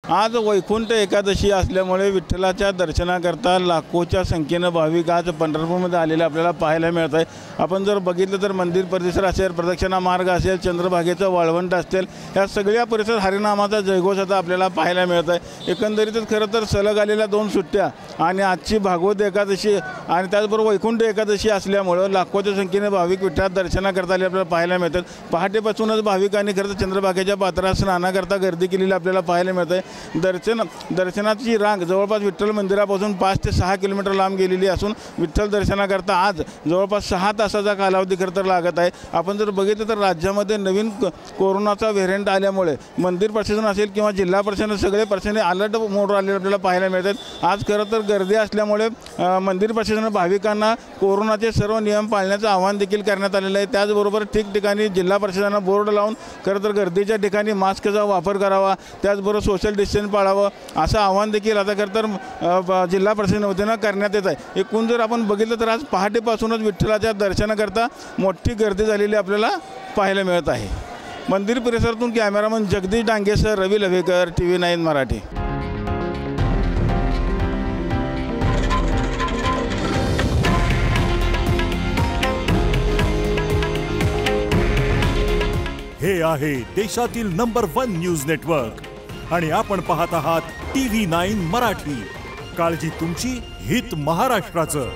आज वैकुंठ एकादशी असल्यामुळे विठ्ठलाच्या दर्शनाकरता लाखोच्या संख्येनं भाविक आज पंढरपूरमध्ये आलेले आपल्याला पाहायला मिळत आहे। आपण जर बघितलं तर मंदिर परिसर असेल, प्रदक्षिणा मार्ग असेल, चंद्रभागेचं वाळवंट असेल, या सगळ्या परिसर हरिनामाचा जयघोष आता आपल्याला पाहायला मिळत आहे। एकंदरीतच खरं तर सलग आलेल्या 2 सुट्ट्या आणि आजची भागवत एकादशी आणि त्याचबरोबर वैकुंठ एकादशी असल्यामुळं लाखोच्या संख्येने भाविक विठ्ठलात दर्शनाकरता आले आपल्याला पाहायला मिळतात। पहाटेपासूनच भाविकांनी खरं तर चंद्रभागेच्या पात्रात स्नानाकरता गर्दी केलेली आपल्याला पाहायला मिळत आहे। दर्शनाची रांग जवळपास विठ्ठल मंदिरापासून 5 ते 6 किलोमीटर लांब गेलेली असून विठ्ठल दर्शनाकरता आज जवळपास 6 तासाचा कालावधी खरं तर लागत आहे। आपण जर बघितलं तर राज्यामध्ये नवीन कोरोनाचा व्हेरियंट आल्यामुळे मंदिर प्रशासन असेल किंवा जिल्हा प्रशासन सगळे प्रशासनाने अलर्ट मोडवर आलेले आपल्याला पाहायला मिळतात। आज खरं तर गर्दी असल्यामुळे मंदिर प्रशासन भाविकांना कोरोनाचे सर्व नियम पाळण्याचं आवाहन देखील करण्यात आलेलं आहे। त्याचबरोबर ठिकठिकाणी जिल्हा प्रशासनानं बोर्ड लावून खरं तर गर्दीच्या ठिकाणी मास्कचा वापर करावा, त्याचबरोबर सोशल डिस्टन्स पाळावं असं आवाहन देखील आता खरं तर जिल्हा प्रशासन वतीनं करण्यात येत आहे। एकूण जर आपण बघितलं तर आज पहाटेपासूनच विठ्ठलाच्या दर्शनाकरता मोठी गर्दी झालेली आपल्याला पाहायला मिळत आहे। मंदिर परिसरातून कॅमेरामन जगदीश डांगेसह रवी लवेकर, TV9 मराठी। हे आहे देशातील नंबर 1 न्यूज नेटवर्क आणि आपण पाहत आहात TV9 मराठी। काळजी तुमची, हित महाराष्ट्राचं।